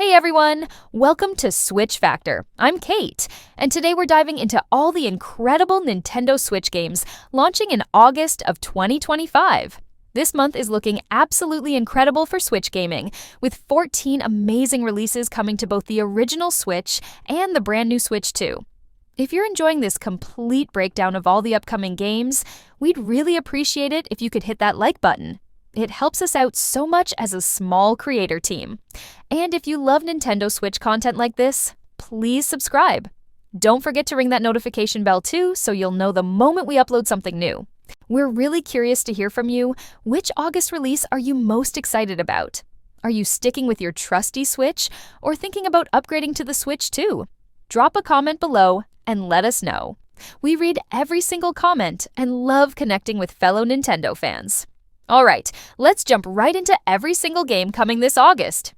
Hey everyone! Welcome to Switch Factor. I'm Kate, and today we're diving into all the incredible Nintendo Switch games launching in August of 2025. This month is looking absolutely incredible for Switch gaming, with 14 amazing releases coming to both the original Switch and the brand new Switch 2. If you're enjoying this complete breakdown of all the upcoming games, we'd really appreciate it if you could hit that like button. It helps us out so much as a small creator team. And if you love Nintendo Switch content like this, please subscribe. Don't forget to ring that notification bell too, so you'll know the moment we upload something new. We're really curious to hear from you. Which August release are you most excited about? Are you sticking with your trusty Switch, or thinking about upgrading to the Switch too? Drop a comment below and let us know. We read every single comment and love connecting with fellow Nintendo fans. Alright, let's jump right into every single game coming this August.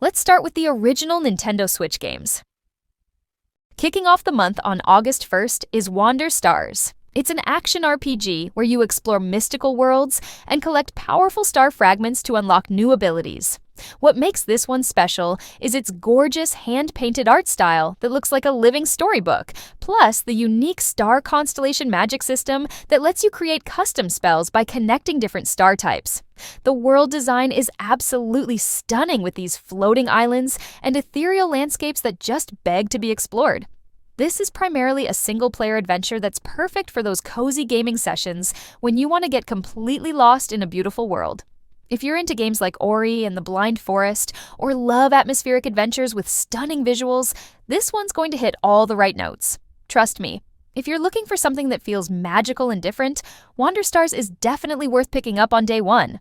Let's start with the original Nintendo Switch games. Kicking off the month on August 1st is Wander Stars. It's an action RPG where you explore mystical worlds and collect powerful star fragments to unlock new abilities. What makes this one special is its gorgeous hand-painted art style that looks like a living storybook, plus the unique star constellation magic system that lets you create custom spells by connecting different star types. The world design is absolutely stunning with these floating islands and ethereal landscapes that just beg to be explored. This is primarily a single-player adventure that's perfect for those cozy gaming sessions when you want to get completely lost in a beautiful world. If you're into games like Ori and the Blind Forest, or love atmospheric adventures with stunning visuals, this one's going to hit all the right notes. Trust me, if you're looking for something that feels magical and different, Wander Stars is definitely worth picking up on day one.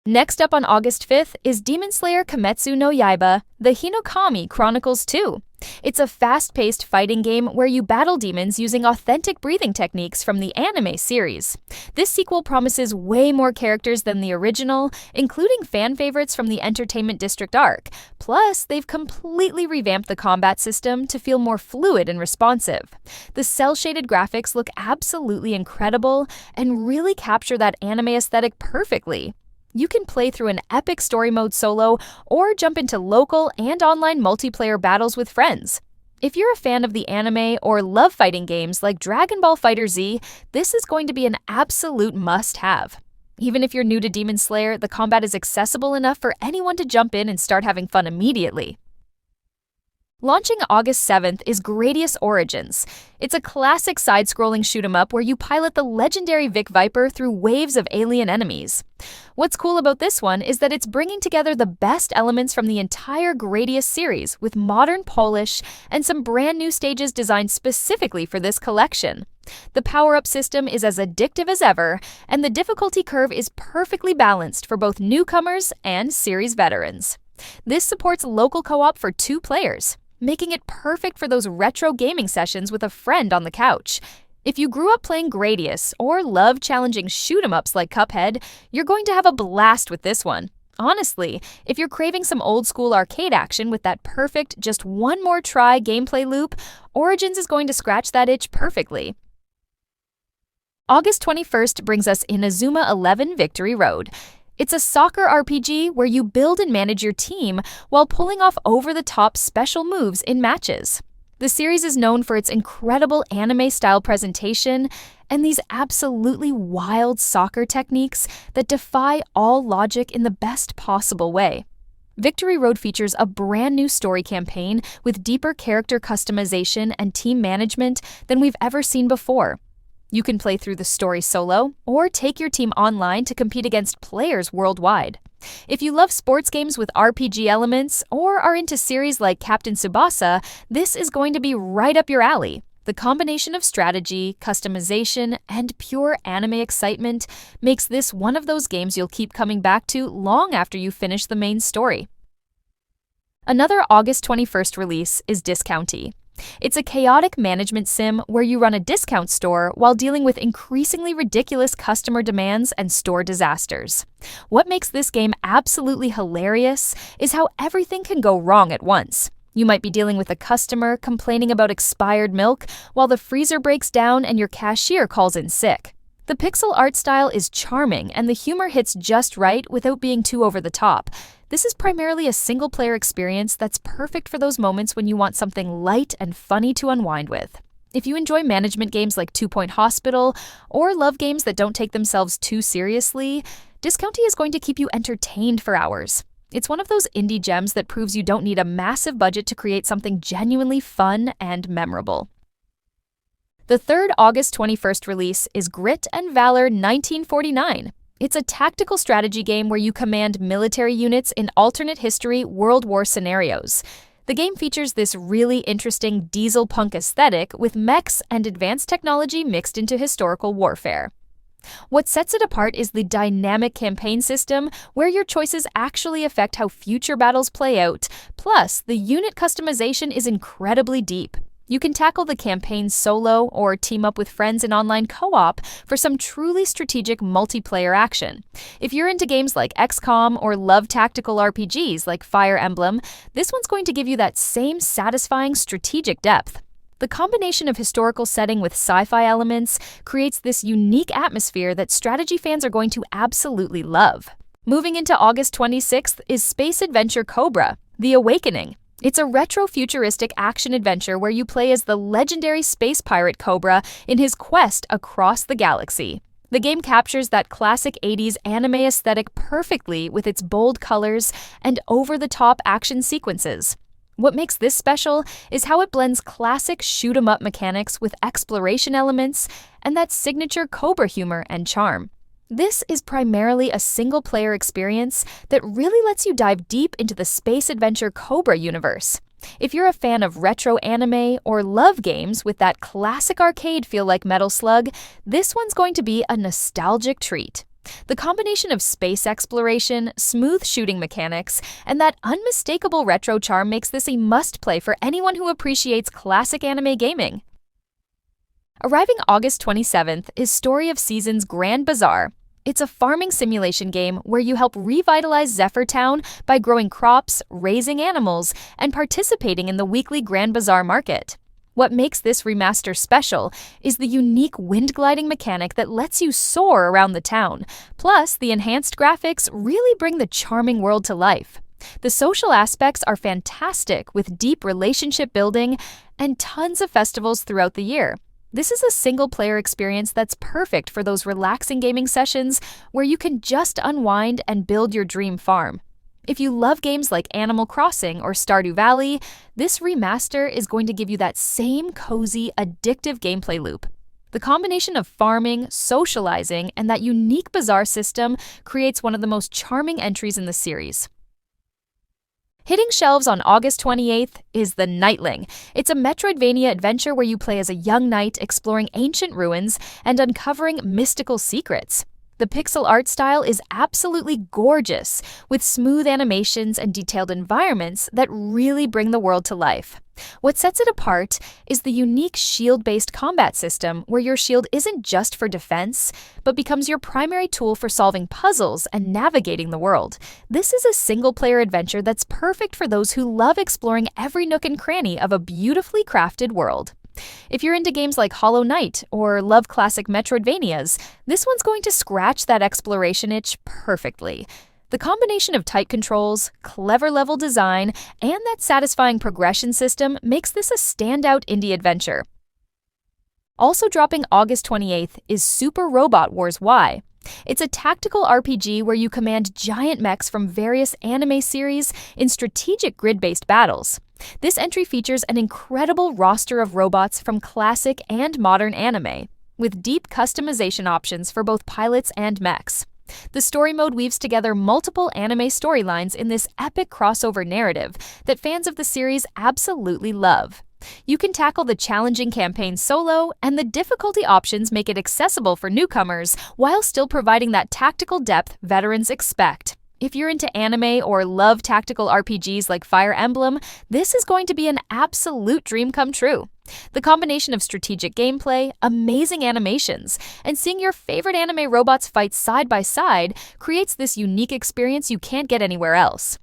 Next up on August 5th is Demon Slayer Kimetsu no Yaiba, the Hinokami Chronicles 2. It's a fast-paced fighting game where you battle demons using authentic breathing techniques from the anime series. This sequel promises way more characters than the original, including fan favorites from the Entertainment District arc. Plus, they've completely revamped the combat system to feel more fluid and responsive. The cel-shaded graphics look absolutely incredible and really capture that anime aesthetic perfectly. You can play through an epic story mode solo or jump into local and online multiplayer battles with friends. If you're a fan of the anime or love fighting games like Dragon Ball FighterZ, this is going to be an absolute must-have. Even if you're new to Demon Slayer, the combat is accessible enough for anyone to jump in and start having fun immediately. Launching August 7th is Gradius Origins. It's a classic side-scrolling shoot-'em-up where you pilot the legendary Vic Viper through waves of alien enemies. What's cool about this one is that it's bringing together the best elements from the entire Gradius series with modern polish and some brand new stages designed specifically for this collection. The power-up system is as addictive as ever, and the difficulty curve is perfectly balanced for both newcomers and series veterans. This supports local co-op for 2 players, making it perfect for those retro gaming sessions with a friend on the couch. If you grew up playing Gradius or love challenging shoot-'em-ups like Cuphead, you're going to have a blast with this one. Honestly, if you're craving some old-school arcade action with that perfect just one more try gameplay loop, Origins is going to scratch that itch perfectly. August 21st brings us INAZUMA 11 Victory Road. It's a soccer RPG where you build and manage your team while pulling off over-the-top special moves in matches. The series is known for its incredible anime-style presentation and these absolutely wild soccer techniques that defy all logic in the best possible way. Victory Road features a brand new story campaign with deeper character customization and team management than we've ever seen before. You can play through the story solo, or take your team online to compete against players worldwide. If you love sports games with RPG elements, or are into series like Captain Tsubasa, this is going to be right up your alley. The combination of strategy, customization, and pure anime excitement makes this one of those games you'll keep coming back to long after you finish the main story. Another August 21st release is Discounty. It's a chaotic management sim where you run a discount store while dealing with increasingly ridiculous customer demands and store disasters. What makes this game absolutely hilarious is how everything can go wrong at once. You might be dealing with a customer complaining about expired milk while the freezer breaks down and your cashier calls in sick. The pixel art style is charming and the humor hits just right without being too over the top. This is primarily a single-player experience that's perfect for those moments when you want something light and funny to unwind with. If you enjoy management games like 2 Point Hospital or love games that don't take themselves too seriously, Discounty is going to keep you entertained for hours. It's one of those indie gems that proves you don't need a massive budget to create something genuinely fun and memorable. The third August 21st release is Grit and Valor 1949. It's a tactical strategy game where you command military units in alternate history World War scenarios. The game features this really interesting diesel punk aesthetic with mechs and advanced technology mixed into historical warfare. What sets it apart is the dynamic campaign system, where your choices actually affect how future battles play out, plus the unit customization is incredibly deep. You can tackle the campaign solo or team up with friends in online co-op for some truly strategic multiplayer action. If you're into games like XCOM or love tactical RPGs like Fire Emblem, this one's going to give you that same satisfying strategic depth. The combination of historical setting with sci-fi elements creates this unique atmosphere that strategy fans are going to absolutely love. Moving into August 26th is Space Adventure Cobra: The Awakening. It's a retro-futuristic action-adventure where you play as the legendary space pirate Cobra in his quest across the galaxy. The game captures that classic 80s anime aesthetic perfectly with its bold colors and over-the-top action sequences. What makes this special is how it blends classic shoot-'em-up mechanics with exploration elements and that signature Cobra humor and charm. This is primarily a single-player experience that really lets you dive deep into the space adventure Cobra universe. If you're a fan of retro anime or love games with that classic arcade feel like Metal Slug, this one's going to be a nostalgic treat. The combination of space exploration, smooth shooting mechanics, and that unmistakable retro charm makes this a must-play for anyone who appreciates classic anime gaming. Arriving August 27th is Story of Seasons Grand Bazaar. It's a farming simulation game where you help revitalize Zephyr Town by growing crops, raising animals, and participating in the weekly Grand Bazaar market. What makes this remaster special is the unique wind gliding mechanic that lets you soar around the town. Plus, the enhanced graphics really bring the charming world to life. The social aspects are fantastic with deep relationship building and tons of festivals throughout the year. This is a single-player experience that's perfect for those relaxing gaming sessions where you can just unwind and build your dream farm. If you love games like Animal Crossing or Stardew Valley, this remaster is going to give you that same cozy, addictive gameplay loop. The combination of farming, socializing, and that unique bazaar system creates one of the most charming entries in the series. Hitting shelves on August 28th is the Knightling. It's a Metroidvania adventure where you play as a young knight exploring ancient ruins and uncovering mystical secrets. The pixel art style is absolutely gorgeous, with smooth animations and detailed environments that really bring the world to life. What sets it apart is the unique shield-based combat system where your shield isn't just for defense, but becomes your primary tool for solving puzzles and navigating the world. This is a single-player adventure that's perfect for those who love exploring every nook and cranny of a beautifully crafted world. If you're into games like Hollow Knight or love classic Metroidvanias, this one's going to scratch that exploration itch perfectly. The combination of tight controls, clever level design, and that satisfying progression system makes this a standout indie adventure. Also dropping August 28th is Super Robot Wars Y. It's a tactical RPG where you command giant mechs from various anime series in strategic grid-based battles. This entry features an incredible roster of robots from classic and modern anime, with deep customization options for both pilots and mechs. The story mode weaves together multiple anime storylines in this epic crossover narrative that fans of the series absolutely love. You can tackle the challenging campaign solo, and the difficulty options make it accessible for newcomers while still providing that tactical depth veterans expect. If you're into anime or love tactical RPGs like Fire Emblem, this is going to be an absolute dream come true. The combination of strategic gameplay, amazing animations, and seeing your favorite anime robots fight side by side creates this unique experience you can't get anywhere else.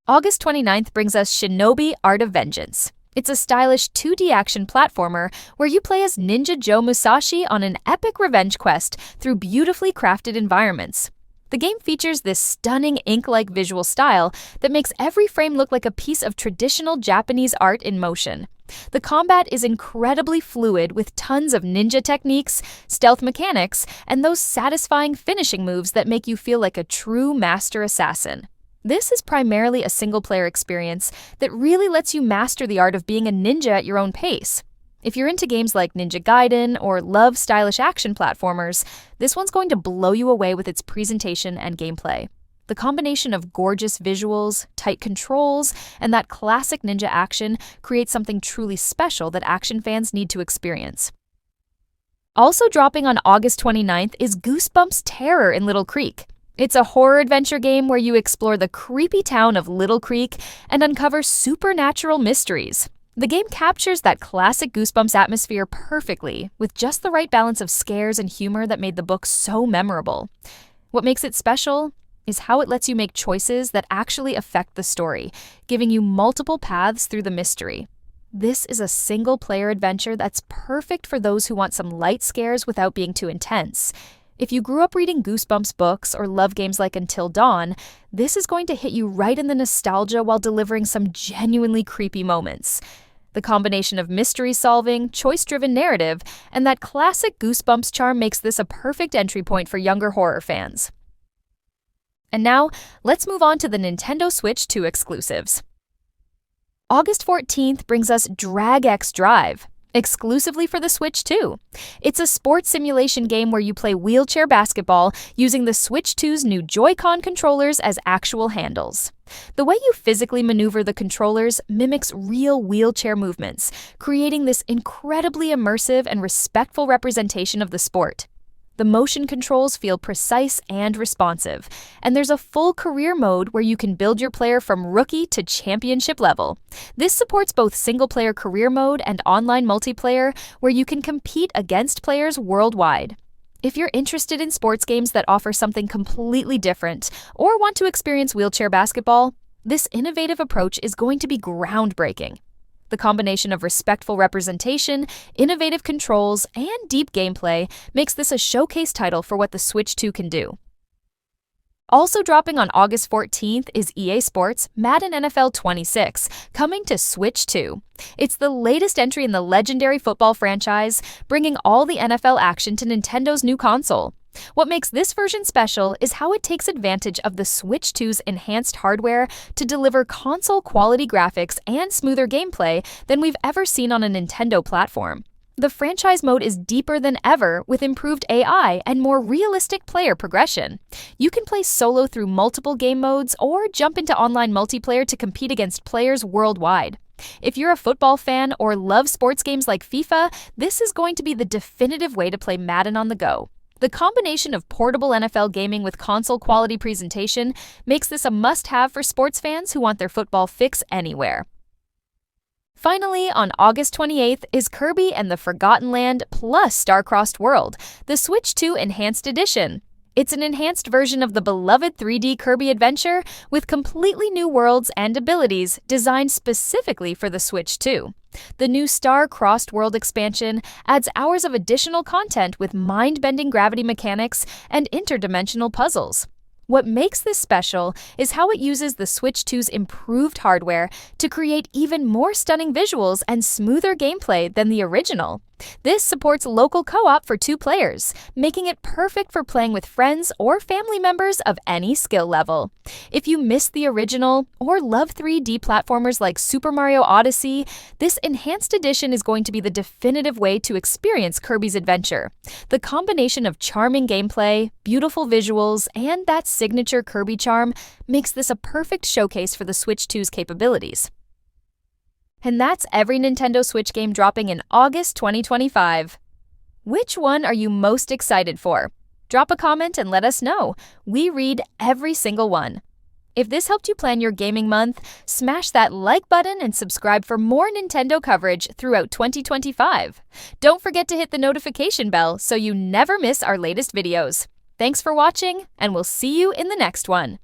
August 29th brings us Shinobi: Art of Vengeance. It's a stylish 2D action platformer where you play as Ninja Joe Musashi on an epic revenge quest through beautifully crafted environments. The game features this stunning ink-like visual style that makes every frame look like a piece of traditional Japanese art in motion. The combat is incredibly fluid with tons of ninja techniques, stealth mechanics, and those satisfying finishing moves that make you feel like a true master assassin. This is primarily a single-player experience that really lets you master the art of being a ninja at your own pace. If you're into games like Ninja Gaiden or love stylish action platformers, this one's going to blow you away with its presentation and gameplay. The combination of gorgeous visuals, tight controls, and that classic ninja action creates something truly special that action fans need to experience. Also dropping on August 29th is Goosebumps Terror in Little Creek. It's a horror adventure game where you explore the creepy town of Little Creek and uncover supernatural mysteries. The game captures that classic Goosebumps atmosphere perfectly, with just the right balance of scares and humor that made the book so memorable. What makes it special is how it lets you make choices that actually affect the story, giving you multiple paths through the mystery. This is a single-player adventure that's perfect for those who want some light scares without being too intense. If you grew up reading Goosebumps books or love games like Until Dawn, this is going to hit you right in the nostalgia while delivering some genuinely creepy moments. The combination of mystery solving, choice-driven narrative, and that classic Goosebumps charm makes this a perfect entry point for younger horror fans. And now, let's move on to the Nintendo Switch 2 exclusives. August 14th brings us Drag X Drive, exclusively for the Switch 2. It's a sports simulation game where you play wheelchair basketball using the Switch 2's new Joy-Con controllers as actual handles. The way you physically maneuver the controllers mimics real wheelchair movements, creating this incredibly immersive and respectful representation of the sport. The motion controls feel precise and responsive, and there's a full career mode where you can build your player from rookie to championship level. This supports both single-player career mode and online multiplayer, where you can compete against players worldwide. If you're interested in sports games that offer something completely different, or want to experience wheelchair basketball, this innovative approach is going to be groundbreaking. The combination of respectful representation, innovative controls, and deep gameplay makes this a showcase title for what the Switch 2 can do. Also dropping on August 14th is EA Sports Madden NFL 26, coming to Switch 2. It's the latest entry in the legendary football franchise, bringing all the NFL action to Nintendo's new console. What makes this version special is how it takes advantage of the Switch 2's enhanced hardware to deliver console-quality graphics and smoother gameplay than we've ever seen on a Nintendo platform. The franchise mode is deeper than ever with improved AI and more realistic player progression. You can play solo through multiple game modes or jump into online multiplayer to compete against players worldwide. If you're a football fan or love sports games like FIFA, this is going to be the definitive way to play Madden on the go. The combination of portable NFL gaming with console-quality presentation makes this a must-have for sports fans who want their football fix anywhere. Finally, on August 28th is Kirby and the Forgotten Land plus Star-Crossed World, the Switch 2 Enhanced Edition. It's an enhanced version of the beloved 3D Kirby adventure with completely new worlds and abilities designed specifically for the Switch 2. The new Star-Crossed World expansion adds hours of additional content with mind-bending gravity mechanics and interdimensional puzzles. What makes this special is how it uses the Switch 2's improved hardware to create even more stunning visuals and smoother gameplay than the original. This supports local co-op for 2 players, making it perfect for playing with friends or family members of any skill level. If you missed the original or love 3D platformers like Super Mario Odyssey, this enhanced edition is going to be the definitive way to experience Kirby's adventure. The combination of charming gameplay, beautiful visuals, and that signature Kirby charm makes this a perfect showcase for the Switch 2's capabilities. And that's every Nintendo Switch game dropping in August 2025. Which one are you most excited for? Drop a comment and let us know. We read every single one. If this helped you plan your gaming month, smash that like button and subscribe for more Nintendo coverage throughout 2025. Don't forget to hit the notification bell so you never miss our latest videos. Thanks for watching, and we'll see you in the next one.